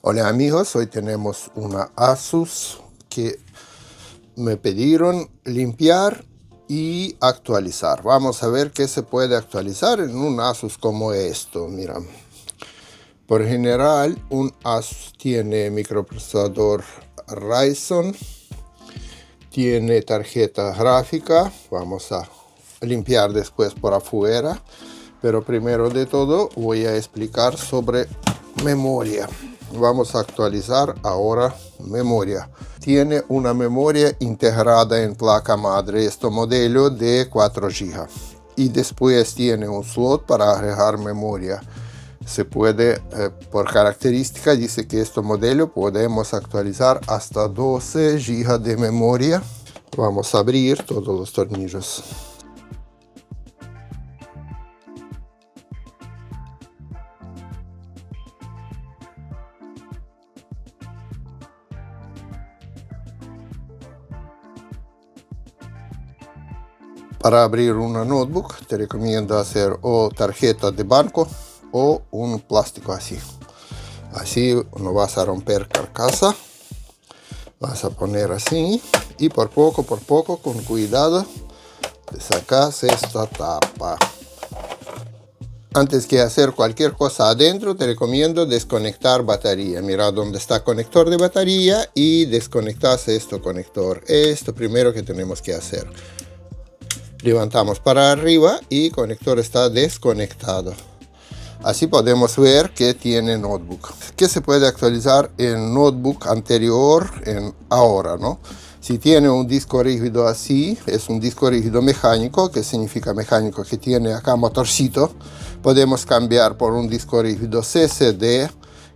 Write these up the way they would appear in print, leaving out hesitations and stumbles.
Hola amigos, hoy tenemos una Asus que me pidieron limpiar y actualizar. Vamos a ver qué se puede actualizar en un Asus como esto. Mira, por general un Asus tiene microprocesador Ryzen, tiene tarjeta gráfica. Vamos a limpiar después por afuera, pero primero de todo voy a explicar sobre memoria. Vamos a actualizar ahora memoria. Tiene una memoria integrada en placa madre, este modelo de 4 GB. Y después tiene un slot para agregar memoria. Se puede, por característica, dice que este modelo podemos actualizar hasta 12 GB de memoria. Vamos a abrir todos los tornillos. Para abrir una notebook te recomiendo hacer o tarjeta de banco o un plástico así. Así no vas a romper carcasa. Vas a poner así y por poco, con cuidado, te sacas esta tapa. Antes que hacer cualquier cosa adentro, te recomiendo desconectar batería. Mira dónde está conector de batería y desconectas este conector. Esto primero que tenemos que hacer. Levantamos para arriba y el conector está desconectado. Así podemos ver que tiene notebook. ¿Qué se puede actualizar en notebook anterior en ahora, no? Si tiene un disco rígido así, es un disco rígido mecánico, que significa mecánico que tiene acá motorcito. Podemos cambiar por un disco rígido CCD,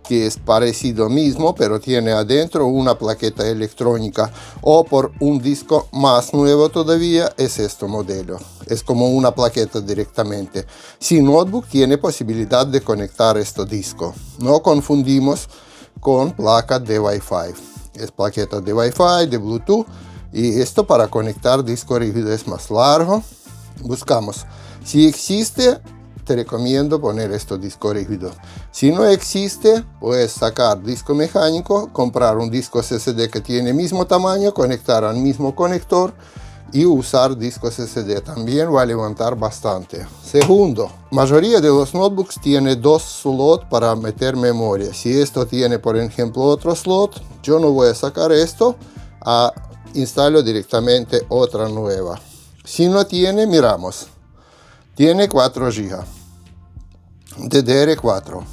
que es parecido mismo, pero tiene adentro una plaqueta electrónica, o por un disco más nuevo todavía, es este modelo. Es como una plaqueta directamente. Si notebook tiene posibilidad de conectar este disco. No confundimos con placa de Wi-Fi. Es plaqueta de Wi-Fi, de Bluetooth, y esto para conectar disco rígido es más largo. Buscamos. Si existe, te recomiendo poner este disco rígido. Si no existe, puedes sacar disco mecánico, comprar un disco SSD que tiene mismo tamaño, conectar al mismo conector y usar disco SSD. También va a levantar bastante. Segundo, mayoría de los notebooks tiene dos slots para meter memoria. Si esto tiene, por ejemplo, otro slot, yo no voy a sacar esto, instalo directamente otra nueva. Si no tiene, miramos. Tiene 4 GB DDR4.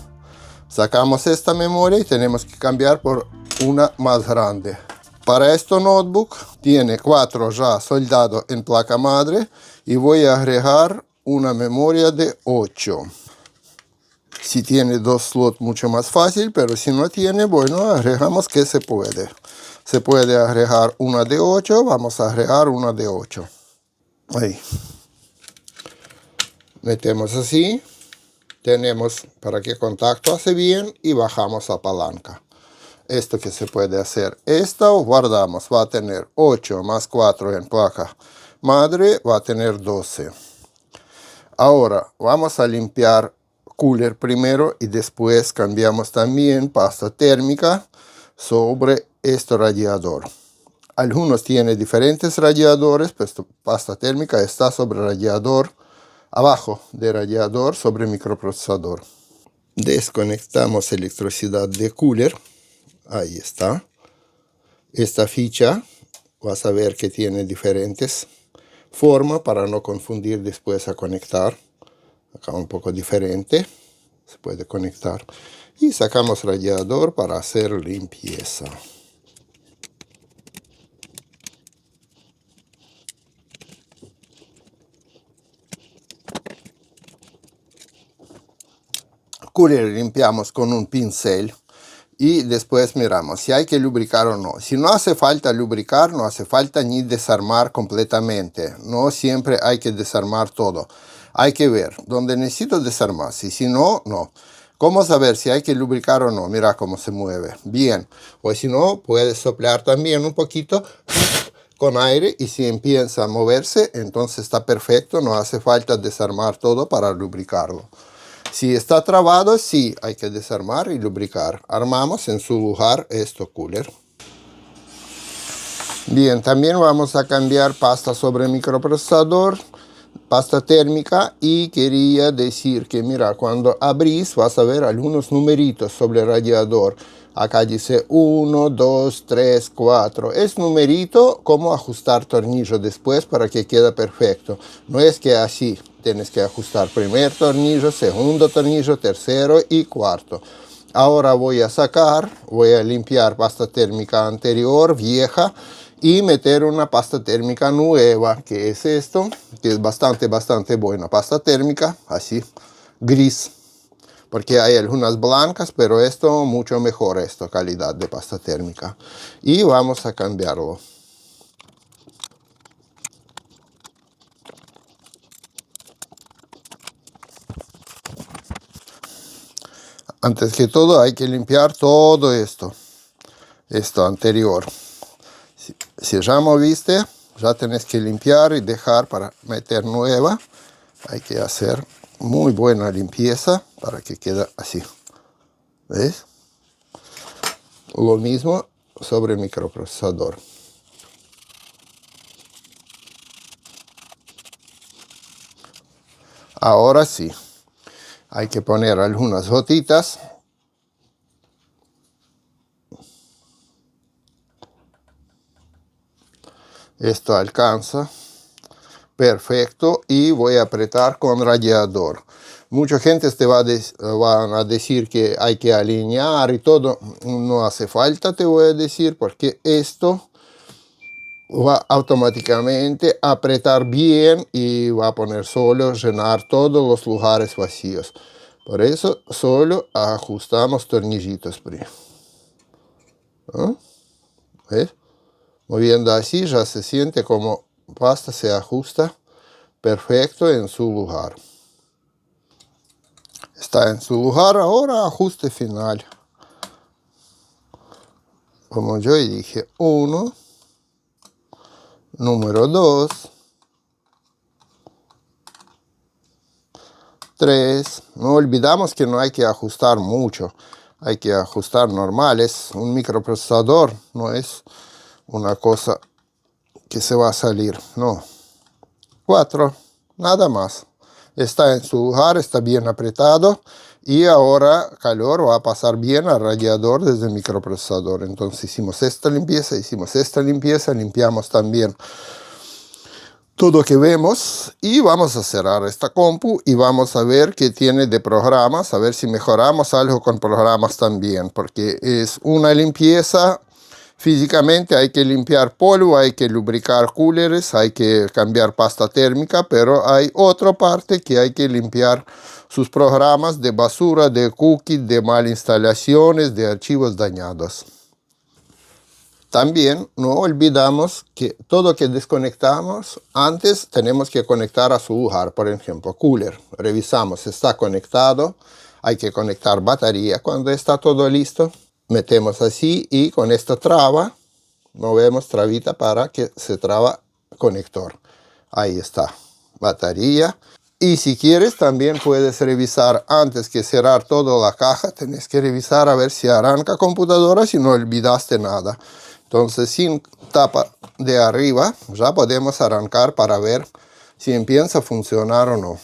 Sacamos esta memoria y tenemos que cambiar por una más grande. Para este notebook tiene 4 ya soldado en placa madre y voy a agregar una memoria de 8. Si tiene dos slots mucho más fácil, pero si no tiene, bueno, agregamos que se puede. Se puede agregar una de 8, vamos a agregar una de 8. Ahí. Metemos así, tenemos para que contacto hace bien y bajamos la palanca. Esto que se puede hacer, esta guardamos, va a tener 8 más 4 en placa madre, va a tener 12. Ahora vamos a limpiar cooler primero y después cambiamos también pasta térmica sobre este radiador. Algunos tienen diferentes radiadores, pues pasta térmica está sobre radiador, abajo de radiador sobre microprocesador. Desconectamos electricidad de cooler. Ahí está. Esta ficha vas a ver que tiene diferentes formas para no confundir después a conectar. Acá un poco diferente. Se puede conectar. Y sacamos radiador para hacer limpieza. Cooler limpiamos con un pincel y después miramos si hay que lubricar o no. Si no hace falta lubricar, no hace falta ni desarmar completamente. No siempre hay que desarmar todo. Hay que ver dónde necesito desarmar. Si no, no. ¿Cómo saber si hay que lubricar o no? Mira cómo se mueve. Bien. O si no, puedes soplar también un poquito con aire y si empieza a moverse, entonces está perfecto. No hace falta desarmar todo para lubricarlo. Si está trabado, sí, hay que desarmar y lubricar. Armamos en su lugar esto cooler. Bien, también vamos a cambiar pasta sobre microprocesador, pasta térmica, y quería decir que mira, cuando abrís vas a ver algunos numeritos sobre el radiador. Acá dice 1, 2, 3, 4. Es numerito como ajustar tornillo después para que quede perfecto. No es que así, tienes que ajustar primer tornillo, segundo tornillo, tercero y cuarto. Ahora voy a limpiar pasta térmica anterior, vieja, y meter una pasta térmica nueva, que es esto, que es bastante buena pasta térmica, así, gris, porque hay algunas blancas, pero esto mucho mejor, esto, calidad de pasta térmica. Y vamos a cambiarlo. Antes que todo hay que limpiar todo esto anterior. Si ya moviste, ya tenés que limpiar y dejar para meter nueva. Hay que hacer muy buena limpieza para que quede así. ¿Ves? Lo mismo sobre el microprocesador. Ahora sí, hay que poner algunas gotitas. Esto alcanza. Perfecto. Y voy a apretar con radiador. Mucha gente van a decir que hay que alinear y todo. No hace falta, te voy a decir, porque esto va automáticamente a apretar bien y va a poner solo llenar todos los lugares vacíos. Por eso solo ajustamos tornillitos. ¿Ah? ¿Ves? Moviendo así ya se siente como pasta se ajusta perfecto en su lugar. Está en su lugar, ahora ajuste final. Como yo dije, 1, número 2, 3. No olvidamos que no hay que ajustar mucho, hay que ajustar normal. Es un microprocesador, no es una cosa que se va a salir, no. 4, nada más. Está en su lugar, está bien apretado, y ahora calor va a pasar bien al radiador desde el microprocesador. Entonces hicimos esta limpieza, limpiamos también todo que vemos, y vamos a cerrar esta compu y vamos a ver qué tiene de programas, a ver si mejoramos algo con programas también, porque es una limpieza. Físicamente hay que limpiar polvo, hay que lubricar coolers, hay que cambiar pasta térmica, pero hay otra parte que hay que limpiar sus programas de basura, de cookies, de mal instalaciones, de archivos dañados. También no olvidamos que todo que desconectamos, antes tenemos que conectar a su lugar. Por ejemplo, cooler, revisamos, está conectado, hay que conectar batería cuando está todo listo. Metemos así y con esta traba, movemos trabita para que se traba conector. Ahí está, batería. Y si quieres también puedes revisar antes que cerrar toda la caja, tenés que revisar a ver si arranca computadora, si no olvidaste nada. Entonces sin tapa de arriba ya podemos arrancar para ver si empieza a funcionar o no.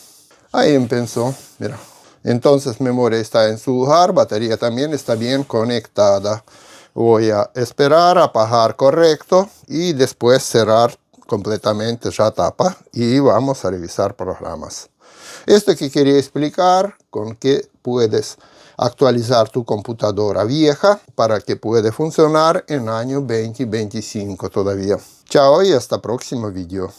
Ahí empezó, mira. Entonces memoria está en su lugar, batería también está bien conectada. Voy a esperar a apagar correcto y después cerrar completamente ya tapa y vamos a revisar programas. Esto que quería explicar, con que puedes actualizar tu computadora vieja para que pueda funcionar en año 2025 todavía. Chao y hasta el próximo video.